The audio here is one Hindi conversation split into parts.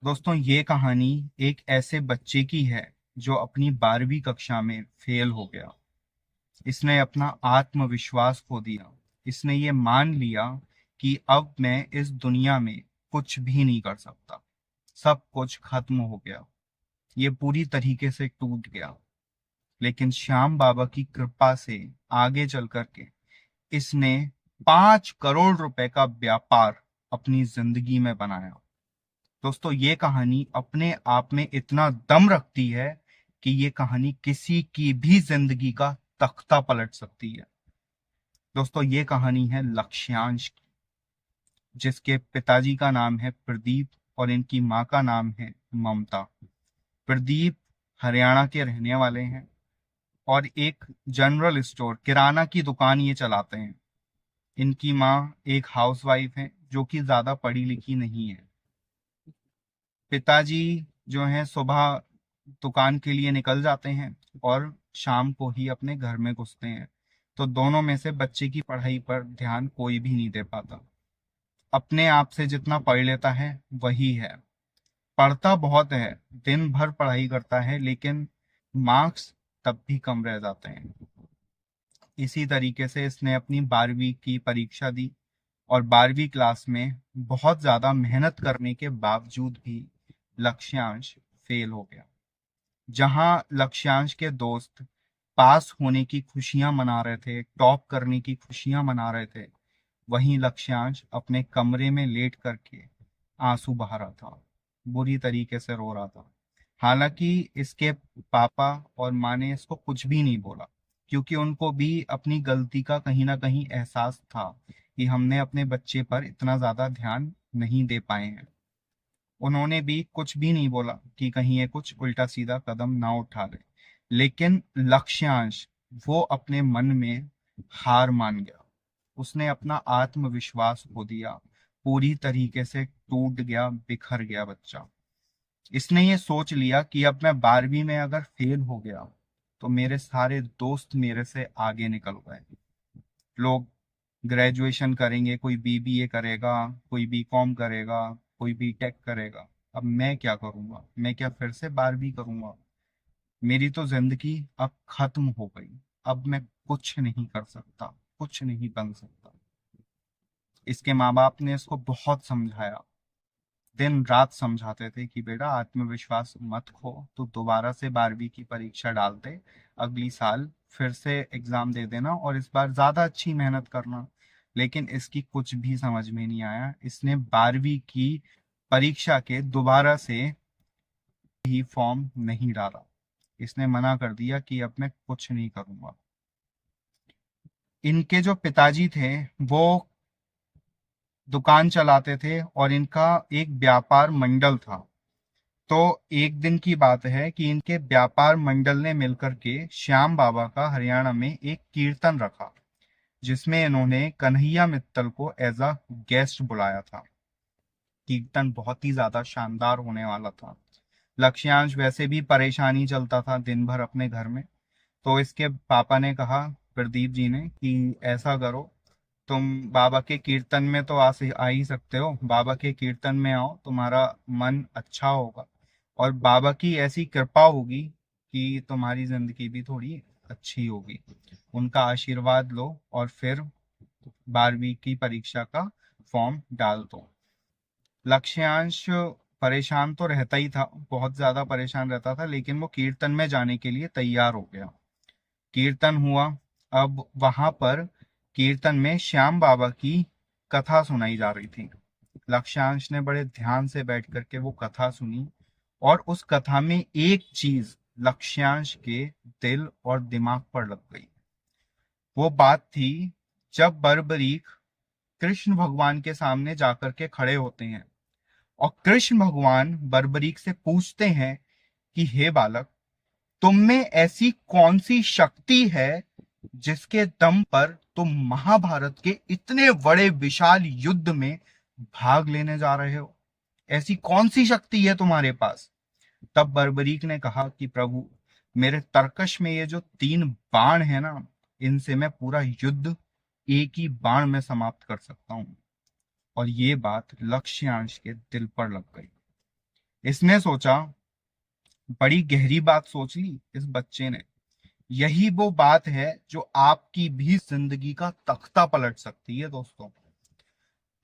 दोस्तों, ये कहानी एक ऐसे बच्चे की है जो अपनी 12वीं कक्षा में फेल हो गया। इसने अपना आत्मविश्वास खो दिया। इसने ये मान लिया कि अब मैं इस दुनिया में कुछ भी नहीं कर सकता। सब कुछ खत्म हो गया। ये पूरी तरीके से टूट गया। लेकिन श्याम बाबा की कृपा से आगे चल करके इसने 5 करोड़ रुपए का व्यापार अपनी जिंदगी में बनाया। दोस्तों, ये कहानी अपने आप में इतना दम रखती है कि ये कहानी किसी की भी जिंदगी का तख्ता पलट सकती है। दोस्तों, ये कहानी है लक्ष्यांश की, जिसके पिताजी का नाम है प्रदीप और इनकी माँ का नाम है ममता। प्रदीप हरियाणा के रहने वाले हैं और एक जनरल स्टोर किराना की दुकान ये चलाते हैं। इनकी माँ एक हाउसवाइफ है जो कि ज्यादा पढ़ी लिखी नहीं है। पिताजी जो हैं सुबह दुकान के लिए निकल जाते हैं और शाम को ही अपने घर में घुसते हैं। तो दोनों में से बच्चे की पढ़ाई पर ध्यान कोई भी नहीं दे पाता। अपने आप से जितना पढ़ लेता है वही है। पढ़ता बहुत है, दिन भर पढ़ाई करता है, लेकिन मार्क्स तब भी कम रह जाते हैं। इसी तरीके से इसने अपनी 12वीं की परीक्षा दी और 12वीं क्लास में बहुत ज्यादा मेहनत करने के बावजूद भी लक्ष्यांश फेल हो गया। जहां लक्ष्यांश के दोस्त पास होने की खुशियां मना रहे थे, टॉप करने की खुशियां मना रहे थे, वहीं लक्ष्यांश अपने कमरे में लेट करके आंसू बहा रहा था, बुरी तरीके से रो रहा था। हालांकि इसके पापा और माँ ने इसको कुछ भी नहीं बोला, क्योंकि उनको भी अपनी गलती का कहीं ना कहीं एहसास था कि हमने अपने बच्चे पर इतना ज्यादा ध्यान नहीं दे पाए हैं। उन्होंने भी कुछ भी नहीं बोला कि कहीं ये कुछ उल्टा सीधा कदम ना उठा ले। लेकिन लक्ष्यांश वो अपने मन में हार मान गया। उसने अपना आत्मविश्वास खो दिया। पूरी तरीके से टूट गया, बिखर गया बच्चा। इसने ये सोच लिया कि अब मैं 12वीं में अगर फेल हो गया तो मेरे सारे दोस्त मेरे से आगे निकल गए। लोग ग्रेजुएशन करेंगे, कोई बीबीए करेगा, कोई बीकॉम करेगा, कोई बीटेक करेगा। अब मैं क्या करूंगा? मैं क्या फिर से 12वीं करूंगा? मेरी तो जिंदगी अब खत्म हो गई। अब मैं कुछ नहीं कर सकता, कुछ नहीं बन सकता। इसके माँ बाप ने इसको बहुत समझाया, दिन रात समझाते थे कि बेटा आत्मविश्वास मत खो, तो दोबारा से 12वीं की परीक्षा डाल दे, अगली साल फिर से एग्जाम दे देना और इस बार ज्यादा अच्छी मेहनत करना। लेकिन इसकी कुछ भी समझ में नहीं आया। इसने 12वीं की परीक्षा के दोबारा से ही फॉर्म नहीं डाला। इसने मना कर दिया कि अब मैं कुछ नहीं करूंगा। इनके जो पिताजी थे वो दुकान चलाते थे और इनका एक व्यापार मंडल था। तो एक दिन की बात है कि इनके व्यापार मंडल ने मिलकर के श्याम बाबा का हरियाणा में एक कीर्तन रखा, जिसमें इन्होंने कन्हैया मित्तल को एज अ गेस्ट बुलाया था। कीर्तन बहुत ही ज्यादा शानदार होने वाला था। लक्ष्यांश वैसे भी परेशानी चलता था दिन भर अपने घर में। तो इसके पापा ने कहा प्रदीप जी ने कि ऐसा करो, तुम बाबा के कीर्तन में तो आ ही सकते हो, बाबा के कीर्तन में आओ, तुम्हारा मन अच्छा होगा और बाबा की ऐसी कृपा होगी कि तुम्हारी जिंदगी भी थोड़ी अच्छी होगी। उनका आशीर्वाद लो और फिर 12वीं की परीक्षा का फॉर्म डाल दो। लक्ष्यांश परेशान तो रहता ही था, बहुत ज्यादा परेशान रहता था, लेकिन वो कीर्तन में जाने के लिए तैयार हो गया। कीर्तन हुआ। अब वहां पर कीर्तन में श्याम बाबा की कथा सुनाई जा रही थी। लक्ष्यांश ने बड़े ध्यान से बैठ करके वो कथा सुनी और उस कथा में एक चीज लक्ष्यांश के दिल और दिमाग पर लग गई। वो बात थी जब बर्बरीक कृष्ण भगवान के सामने जाकर के खड़े होते हैं और कृष्ण भगवान बर्बरीक से पूछते हैं कि हे बालक, तुम में ऐसी कौन सी शक्ति है जिसके दम पर तुम महाभारत के इतने बड़े विशाल युद्ध में भाग लेने जा रहे हो? ऐसी कौन सी शक्ति है तुम्हारे पास? तब बर्बरीक ने कहा कि प्रभु, मेरे तरकश में ये जो 3 बाण है ना, इनसे मैं पूरा युद्ध एक ही बाण में समाप्त कर सकता हूं। और ये बात लक्ष्यांश के दिल पर लग गई। इसने सोचा, बड़ी गहरी बात सोच ली इस बच्चे ने। यही वो बात है जो आपकी भी जिंदगी का तख्ता पलट सकती है दोस्तों।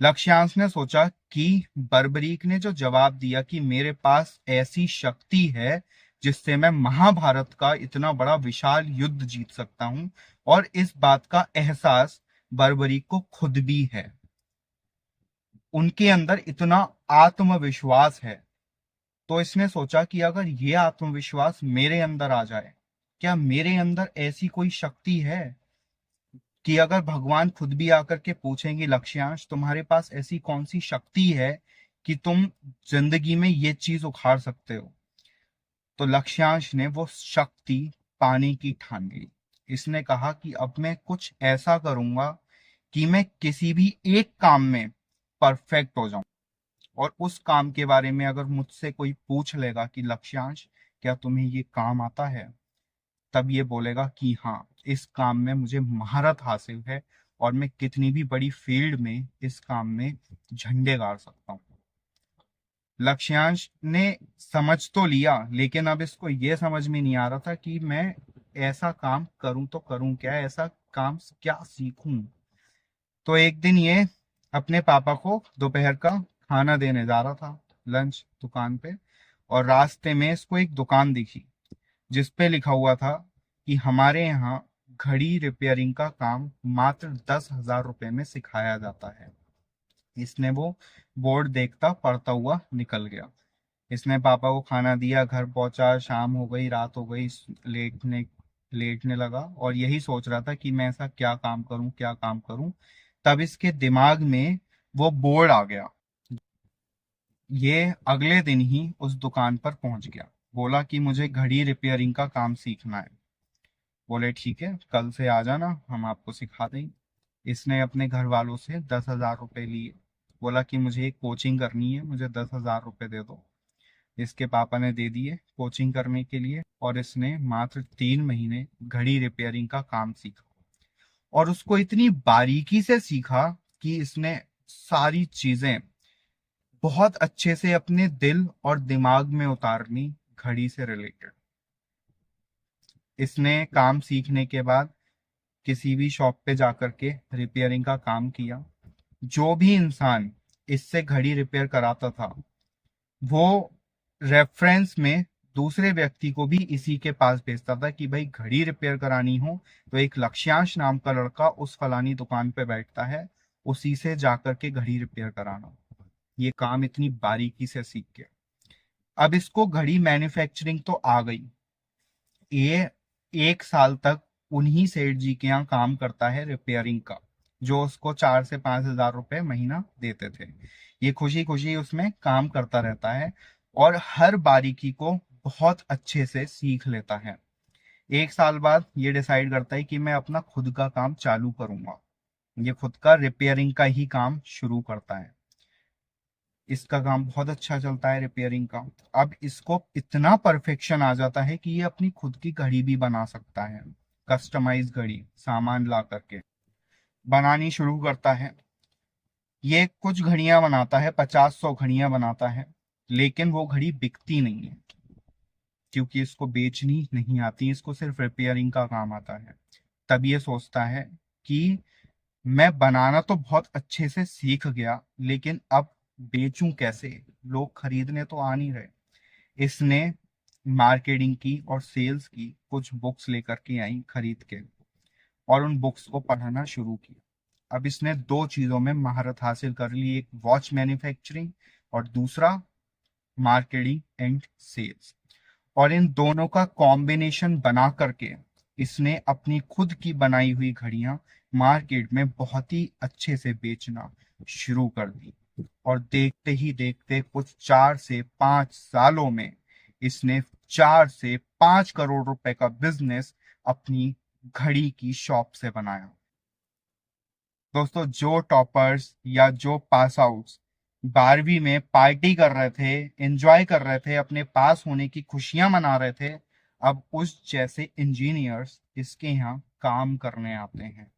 लक्ष्यांश ने सोचा कि बर्बरीक ने जो जवाब दिया कि मेरे पास ऐसी शक्ति है जिससे मैं महाभारत का इतना बड़ा विशाल युद्ध जीत सकता हूं, और इस बात का एहसास बर्बरीक को खुद भी है। उनके अंदर इतना आत्मविश्वास है। तो इसने सोचा कि अगर ये आत्मविश्वास मेरे अंदर आ जाए, क्या मेरे अंदर ऐसी कोई शक्ति है कि अगर भगवान खुद भी आकर के पूछेंगे, लक्ष्यांश तुम्हारे पास ऐसी कौन सी शक्ति है कि तुम जिंदगी में ये चीज उखाड़ सकते हो, तो लक्ष्यांश ने वो शक्ति पाने की ठान ली। इसने कहा कि अब मैं कुछ ऐसा करूंगा कि मैं किसी भी एक काम में परफेक्ट हो जाऊं, और उस काम के बारे में अगर मुझसे कोई पूछ लेगा कि लक्ष्यांश क्या तुम्हें ये काम आता है, तब ये बोलेगा कि हाँ, इस काम में मुझे महारत हासिल है और मैं कितनी भी बड़ी फील्ड में इस काम में झंडे गाड़ सकता हूँ। लक्ष्यांश ने समझ तो लिया, लेकिन अब इसको ये समझ में नहीं आ रहा था कि मैं ऐसा काम करूं तो करूं क्या, ऐसा काम क्या सीखूं। तो एक दिन ये अपने पापा को दोपहर का खाना देने जा रहा था, लंच दुकान पे, और रास्ते में इसको एक दुकान दिखी जिस पे लिखा हुआ था कि हमारे यहाँ घड़ी रिपेयरिंग का काम मात्र 10,000 रुपए में सिखाया जाता है। इसने वो बोर्ड देखता पढ़ता हुआ निकल गया। इसने पापा को खाना दिया, घर पहुंचा, शाम हो गई, रात हो गई, लेटने लेटने लगा और यही सोच रहा था कि मैं ऐसा क्या काम करूं, क्या काम करूं। तब इसके दिमाग में वो बोर्ड आ गया। ये अगले दिन ही उस दुकान पर पहुंच गया, बोला कि मुझे घड़ी रिपेयरिंग का काम सीखना है। बोले ठीक है, कल से आ जाना, हम आपको सिखा देंगे। इसने अपने घर वालों से 10,000 रुपए लिए, बोला कि मुझे एक कोचिंग करनी है, मुझे 10,000 रुपए दे दो। इसके पापा ने दे दिए कोचिंग करने के लिए, और इसने मात्र 3 महीने घड़ी रिपेयरिंग का काम सीखा, और उसको इतनी बारीकी से सीखा कि इसने सारी चीजें बहुत अच्छे से अपने दिल और दिमाग में उतारनी, घड़ी से रिलेटेड। इसने काम सीखने के बाद किसी भी शॉप पे जाकर के रिपेयरिंग का काम किया। जो भी इंसान इससे घड़ी रिपेयर कराता था, वो रेफरेंस में दूसरे व्यक्ति को भी इसी के पास भेजता था कि भाई घड़ी रिपेयर करानी हो तो एक लक्ष्यांश नाम का लड़का उस फलानी दुकान पे बैठता है, उसी से जाकर के घड़ी रिपेयर कराना। ये काम इतनी बारीकी से सीख गया। अब इसको घड़ी मैन्युफैक्चरिंग तो आ गई। ये 1 साल तक उन्हीं सेठ जी के यहाँ काम करता है रिपेयरिंग का, जो उसको 4 से 5 हजार रुपए महीना देते थे। ये खुशी खुशी उसमें काम करता रहता है और हर बारीकी को बहुत अच्छे से सीख लेता है। 1 साल बाद ये डिसाइड करता है कि मैं अपना खुद का काम चालू करूंगा। ये खुद का रिपेयरिंग का ही काम शुरू करता है। इसका काम बहुत अच्छा चलता है रिपेयरिंग का। अब इसको इतना परफेक्शन आ जाता है कि ये अपनी खुद की घड़ी भी बना सकता है। कस्टमाइज घड़ी सामान ला करके बनानी शुरू करता है। ये कुछ घड़ियां बनाता है, 50-100 घड़ियां बनाता है, लेकिन वो घड़ी बिकती नहीं है क्योंकि इसको बेचनी नहीं आती, इसको सिर्फ रिपेयरिंग का काम आता है। तब ये सोचता है कि मैं बनाना तो बहुत अच्छे से सीख गया, लेकिन अब बेचूं कैसे, लोग खरीदने तो आ नहीं रहे। इसने मार्केटिंग की और सेल्स की कुछ बुक्स लेकर के आई खरीद के, और उन बुक्स को पढ़ना शुरू किया। अब इसने दो चीजों में महारत हासिल कर ली, एक वॉच मैन्युफैक्चरिंग और दूसरा मार्केटिंग एंड सेल्स। और इन दोनों का कॉम्बिनेशन बना करके इसने अपनी खुद की बनाई हुई घड़ियां मार्केट में बहुत ही अच्छे से बेचना शुरू कर दी। और देखते ही देखते कुछ 4 से 5 सालों में इसने 4 से 5 करोड़ रुपए का बिजनेस अपनी घड़ी की शॉप से बनाया। दोस्तों, जो टॉपर्स या जो पास आउट्स 12वीं में पार्टी कर रहे थे, एंजॉय कर रहे थे, अपने पास होने की खुशियां मना रहे थे, अब उस जैसे इंजीनियर्स इसके यहाँ काम करने आते हैं।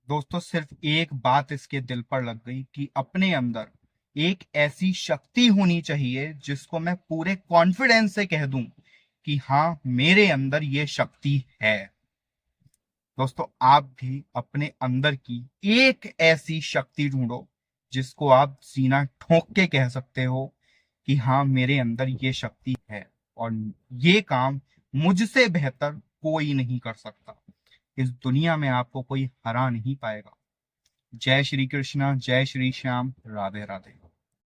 दोस्तों, सिर्फ एक बात इसके दिल पर लग गई कि अपने अंदर एक ऐसी शक्ति होनी चाहिए जिसको मैं पूरे कॉन्फिडेंस से कह दूं कि हाँ, मेरे अंदर ये शक्ति है। दोस्तों, आप भी अपने अंदर की एक ऐसी शक्ति ढूंढो जिसको आप सीना ठोक के कह सकते हो कि हाँ, मेरे अंदर ये शक्ति है और ये काम मुझसे बेहतर कोई नहीं कर सकता। इस दुनिया में आपको कोई हरा नहीं पाएगा। जय श्री कृष्णा, जय श्री श्याम, राधे राधे।